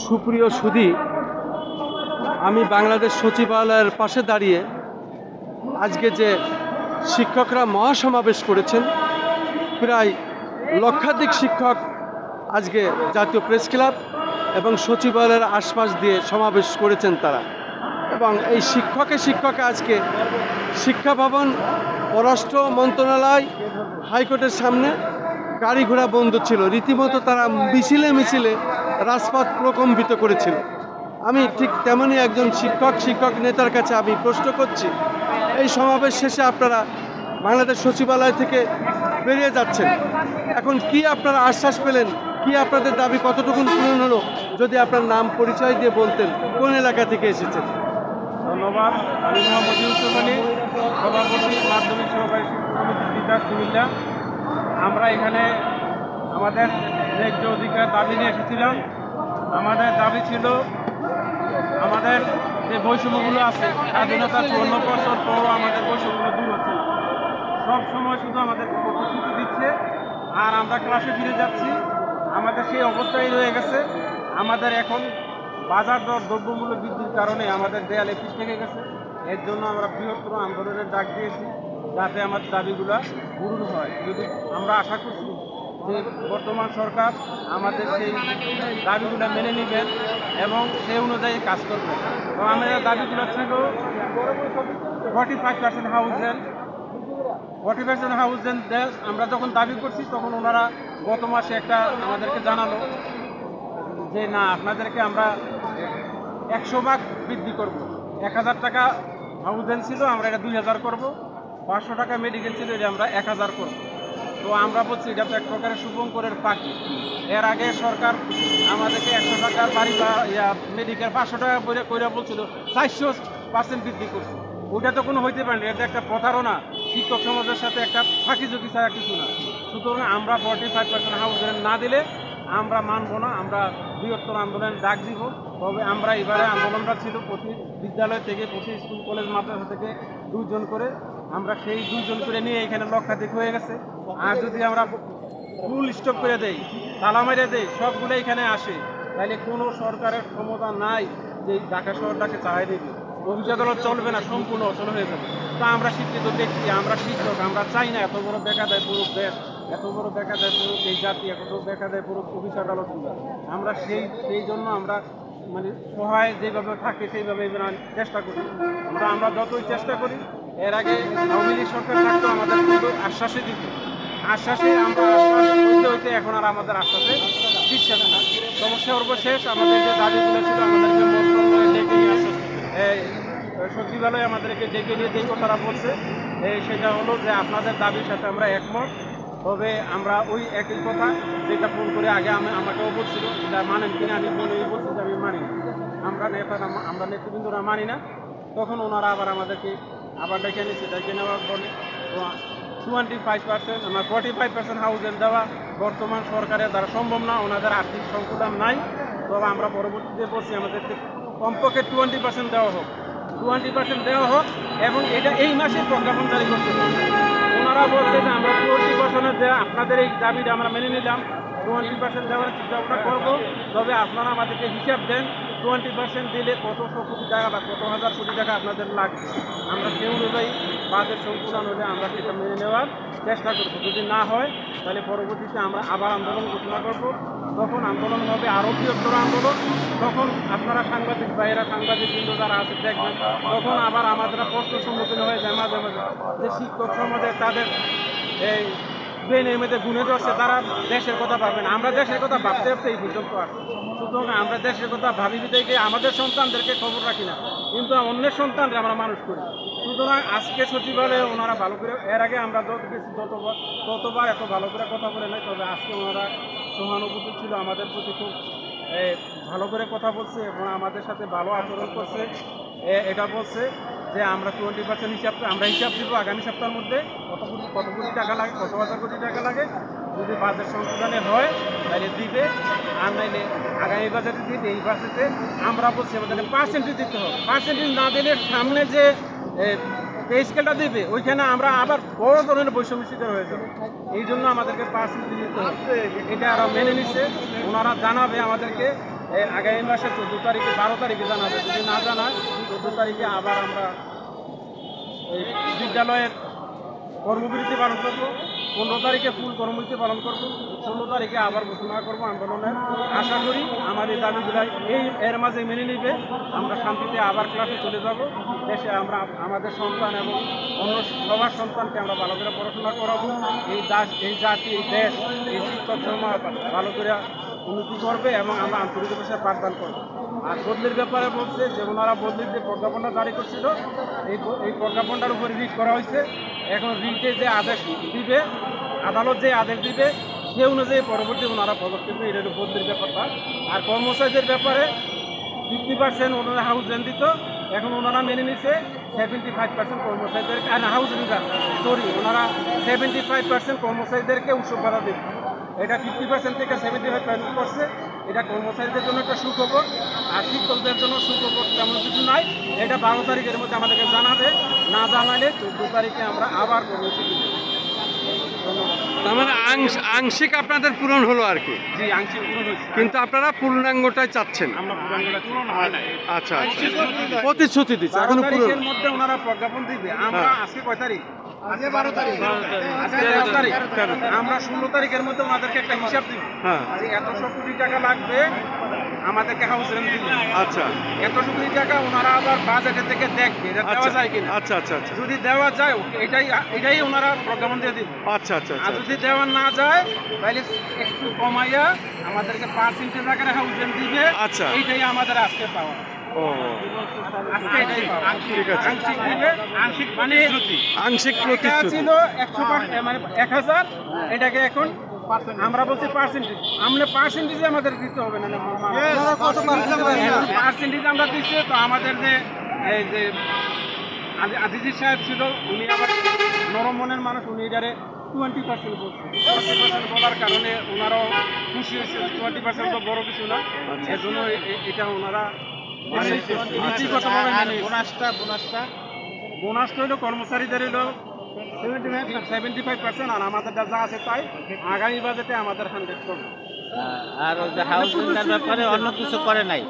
সুপ্রিয় সুধী, আমি বাংলাদেশ সচিবালয়ের পাশে দাঁড়িয়ে আজকে যে শিক্ষকরা মহাসমাবেশ করেছেন, প্রায় লক্ষাধিক শিক্ষক আজকে জাতীয় প্রেস ক্লাব এবং সচিবালয়ের আশপাশ দিয়ে সমাবেশ করেছেন তারা। এবং এই শিক্ষকে আজকে শিক্ষা ভবন, পররাষ্ট্র মন্ত্রণালয়, হাইকোর্টের সামনে গাড়ি ঘোড়া বন্ধ ছিল, রীতিমতো তারা মিছিলে রাজপথ প্রকম্পিত করেছিল। আমি ঠিক তেমনই একজন শিক্ষক নেতার কাছে আমি প্রশ্ন করছি, এই সমাবেশ শেষে আপনারা বাংলাদেশ সচিবালয় থেকে বেরিয়ে যাচ্ছেন, এখন কি আপনারা আশ্বাস পেলেন, কি আপনাদের দাবি কতটুকু পূরণ হলো, যদি আপনার নাম পরিচয় দিয়ে বলতেন, কোন এলাকা থেকে এসেছেন? ধন্যবাদ। আমি মোহাম্মদ ইউসুফ আলী, সভাপতি মাধ্যমিক সহকারী শিক্ষক সমিতি বিকাশ কুমিল্লা। আমরা এখানে আমাদের ন্যায্য অধিকার দাবি নিয়ে এসেছিলাম। আমাদের দাবি ছিল, আমাদের যে বৈষম্যগুলো আছে, স্বাধীনতার 54 বছর পরও আমাদের বৈষম্যগুলো দূর হচ্ছে না। সব সময় শুধু আমাদের প্রতিশ্রুতি দিচ্ছে আর আমরা ক্লাসে ফিরে যাচ্ছি, আমাদের সেই অবস্থায় রয়ে গেছে। আমাদের এখন বাজার দর দ্রব্যমূল্য বৃদ্ধির কারণে আমাদের দেয়ালে পিঠ থেকে গেছে। এর জন্য আমরা বৃহত্তর আন্দোলনের ডাক দিয়েছি, যাতে আমাদের দাবিগুলো পূরণ হয়। যদি আমরা আশা করছি যে বর্তমান সরকার আমাদের সেই দাবিগুলো মেনে নেবেন এবং সেই অনুযায়ী কাজ করবেন। তো আমাদের দাবিগুলো ছিল 45% হাউস রেন্ট দেশ। আমরা যখন দাবি করছি তখন ওনারা গত মাসে একটা আমাদেরকে জানালো যে না, আপনাদেরকে আমরা 100 ভাগ বৃদ্ধি করব। 1000 টাকা হাউস রেন্ট ছিল, আমরা এটা 2000 করব। 500 টাকা মেডিকেল ছিল, এটা আমরা 1000 করব। তো আমরা বলছি এটা তো এক প্রকারের শুভঙ্করের পাখি। এর আগে সরকার আমাদেরকে 100 টাকার বাড়ি বা মেডিকেল 500 টাকা করে বলছিল, 400% বৃদ্ধি করছে। ওইটা তো কোনো হইতে পারেনি, এটা একটা প্রতারণা, শিক্ষক সমাজের সাথে একটা ফাঁকিঝুঁকি ছাড়া কিছু না। সুতরাং আমরা 45% হাউস রেন্ট না দিলে আমরা মানব না, আমরা বৃহত্তর আন্দোলনের ডাক দিব। তবে আমরা এবারে আন্দোলনটা ছিল প্রতি বিদ্যালয় থেকে, প্রতি স্কুল কলেজ মাদ্রাসা থেকে 2 জন করে। আমরা সেই 2 জন করে নিয়ে এখানে লক্ষাধিক হয়ে গেছে। আর যদি আমরা ফুল স্টপ করে দেই, তালা মেরে দেই, সবগুলো এখানে আসে, তাহলে কোনো সরকারের ক্ষমতা নাই যে ঢাকা শহরটাকে চালাই দেবে। অফিস আদালত চলবে না, সম্পূর্ণ অচল হয়ে যাবে। তা আমরা শিক্ষিত ব্যক্তি, আমরা শিক্ষক, আমরা চাই না এত বড় বেকায়দায় পড়ুক দেশ, এত বড় বেকায়দায় পড়ুক এই জাতি, এত বেকায়দায় পড়ুক অফিস আদালতগুলো। আমরা সেই জন্য আমরা মানে সহায় যেভাবে থাকে সেইভাবে চেষ্টা করি। আমরা যতই চেষ্টা করি, এর আগে আওয়ামী লীগ সরকার থাকতো আমাদের কিন্তু আশ্বাসে দিত, আশ্বাসে আমরা হইতে এখন আর আমাদের আশ্বাসে বিশ্বাস না। সর্বশেষ আমাদের যে দাবিগুলো ছিল, আমাদেরকে মন্ত্রণালয়ে ডেকে নিয়ে আসছে, সচিবালয়ে আমাদেরকে ডেকে নিয়ে যেই কথাটা বলছে সেটা হলো যে আপনাদের দাবির সাথে আমরা একমত। তবে আমরা ওই একই কথা যেটা ফোন করে আগে আমাকেও বলছিল, এটা মানেন কিনা, আমি বলছি যে আমি মানি না, আমরা নেতৃবৃন্দরা মানি না। তখন ওনারা আবার আমাদেরকে আবার ডেকে নিচ্ছে, ডেকে নেওয়ার বলে 25% আমার 45% হাউস রেন্ট দেওয়া বর্তমান সরকারের দ্বারা সম্ভব না, ওনাদের আর্থিক সংকুলান নাই। তবে আমরা পরবর্তীতে বলছি আমাদেরকে কমপক্ষে 20% দেওয়া হোক, 20% দেওয়া হোক এবং এটা এই মাসে প্রজ্ঞাপন জারি করতে হবে। ওনারা বলছে যে আমরা 20% দেওয়া, আপনাদের এই দাবিটা আমরা মেনে নিলাম, 20% দেওয়ার চিন্তাভাবনা করবো। তবে আপনারা আমাদেরকে হিসাব দেন, 20% দিলে কতশো কোটি টাকা বা কত হাজার কোটি টাকা আপনাদের লাগবে। আমরা সেই অনুযায়ী বাজেট সংকুলন হলে আমরা সেটা মেনে নেওয়ার চেষ্টা করবো। যদি না হয় তাহলে পরবর্তীতে আমরা আবার আন্দোলন ঘোষণা করবো। তখন আন্দোলন হবে আরও বৃহত্তর আন্দোলন। তখন আপনারা সাংবাদিক ভাইয়েরা, সাংবাদিকবৃন্দ যারা আছে দেখবেন, তখন আবার আমাদের প্রশ্নের সম্মুখীন হয়ে যায় মাঝে মাঝে যে শিক্ষক সমাজে তাদের এই ব্রেনের মধ্যে গুণে ধরছে, তারা দেশের কথা ভাবে না। আমরা দেশের কথা ভাবতে ভাবতে এই পর্যন্ত আসি। সুতরাং আমরা দেশের কথা ভাবি বিদায়কে আমাদের সন্তানদেরকে খবর রাখি না, কিন্তু অন্যের সন্তানরা আমরা মানুষ করি। সুতরাং আজকে সচিবালয়ে ওনারা ভালো করে, এর আগে আমরা ততবার এত ভালো করে কথা বলে নাই, তবে আজকে ওনারা সহানুভূতি ছিল আমাদের প্রতি, খুব ভালো করে কথা বলছে এবং আমাদের সাথে ভালো আচরণ করছে। এটা বলছে যে আমরা 20% আমরা হিসাব দিব আগামী সপ্তাহের মধ্যে, কত কোটি টাকা লাগে, কত হাজার কোটি টাকা লাগে। যদি বাজেট সংশোধনে হয় তাহলে দিবে, আর নাইলে আগামী বাজেটে দিবে। এই বাজেটে আমরা বলছি আমাদের পার্সেন্টেজ দিতে হবে, পার্সেন্টেজ না দিলে সামনে যে পে স্কেলটা দেবে ওইখানে আমরা আবার বড় ধরনের বৈষম্য শিকার হয়ে যাবে। এই জন্য আমাদেরকে পার্সেন্টেজ দিতে হবে, এটা আরও মেনে নিচ্ছে। ওনারা জানাবে আমাদেরকে আগামী মাসে 14 তারিখে 12 তারিখে জানাবে। যদি না জানায় 14 তারিখে আবার আমরা এই বিদ্যালয়ের কর্মবিরতি পালন করব। 15 তারিখে ফুল কর্মবিরতি পালন করব। 16 তারিখে আবার ঘোষণা করব আন্দোলনের। আশা করি আমাদের দাবিগুলো এর মাঝে মেনে নিবে। আমরা শান্তিতে আবার ক্লাসে চলে যাব। দেশে আমরা আমাদের সন্তান এবং অন্য সবার সন্তানকে আমরা ভালো করে পড়াশোনা করাবো। এই জাতি, এই দেশ, এই শিক্ষক সমাজ ভালো করে উন্নতি করবে এবং আমরা আন্তরিকতার সাথে পাঠদান করবো। আর বদলির ব্যাপারে বলছে যে ওনারা বদলির যে প্রজ্ঞাপনটা জারি করছিল, এই প্রজ্ঞাপনটার উপরে রিট করা হয়েছে। এখন রিটে যে আদেশ দিবে, আদালত যে আদেশ দিবে, সে অনুযায়ী পরবর্তী ওনারা পদক্ষেপ নেবে। এটা হলো বদলির ব্যাপারটা। আর কর্মচারীদের ব্যাপারে 50% ওনারা হাউস রেন্ট দিত, এখন ওনারা মেনে নিচ্ছে 75% কর্মচারীদের হাউস রেন্টার ওনারা 75% কর্মচারীদেরকে উৎসব ভাড়া দেবে। এটা 50% থেকে 75% করছে। এটা কর্মচারীদের জন্য একটা সুখবর, আর শিক্ষকদের জন্য সুখবর তেমন কিছু নাই। এটা 12 তারিখের মধ্যে আমাদেরকে জানাবে। না জানালে 14 তারিখে আমরা আবার কর্মসূচি দেব। তার মানে আংশিক আপনাদের পূরণ হলো আর কি। জি, আংশিক পূরণ হয়েছে, কিন্তু আপনারা পূর্ণাঙ্গটাই চাচ্ছেন। আমরা পূরণ হয় নাই। আচ্ছা, প্রতিশ্রুতি দিচ্ছে, এখনো 12 তারিখের মধ্যে ওনারা প্রজ্ঞাপন দিবে। আমরা আজকে কয় তারিখ? আজকে 12 তারিখ। আজকে 13 তারিখ। আমরা 16 তারিখের মধ্যে ওনাদেরকে একটা হিসাব দিব যে এতশো কোটি টাকা লাগবে আমাদেরকে হাউস রেন্ট দিবে। আচ্ছা, এতশো কোটি টাকা ওনারা আবার বাজেটে থেকে দেখবে এটা দেওয়া যায় কিনা। আচ্ছা আচ্ছা আচ্ছা, যদি দেওয়া যায় এটাই ওনারা প্রজ্ঞাপন দিয়ে দিবে। আচ্ছা আচ্ছা আর আচ্ছা, যদি দেওয়া না যায় তাহলে একটু কমাইয়া আমাদেরকে পার্সেন্টেজ আকারে হাউস রেন্ট দিবে। আচ্ছা, এইটাই আমাদের আজকে পাওয়া। ও আজকে এটাই পাওয়া। ঠিক আছে। আংশিক দিবে, আংশিক মানে আংশিক এটা প্রতিশ্রুতি ছিল 100% মানে 1000, এটাকে এখন আমরা বলছি পার্সেন্টেজ। আমরা পার্সেন্টেজে আমাদের দিতে হবে না, পার্সেন্টেজ আমরা দিচ্ছি। তো আমাদের যে এই যে আজিজি সাহেব ছিল, উনি আবার নরম মনের মানুষ, উনি এটারে 20% বলছে। 20% বলার কারণে ওনারাও খুশি হয়েছে। 20% তো বড় কিছু না, এর জন্য এটা ওনারা নীতিগতভাবে মেনে বোনাসটা হলো কর্মচারীদের হলো 75%, আর আমাদের যা আছে তাই আগামী বাজেটে আমাদের 100 করবে। আর হাউস রেন্টের ব্যাপারে অন্য কিছু করে নাই।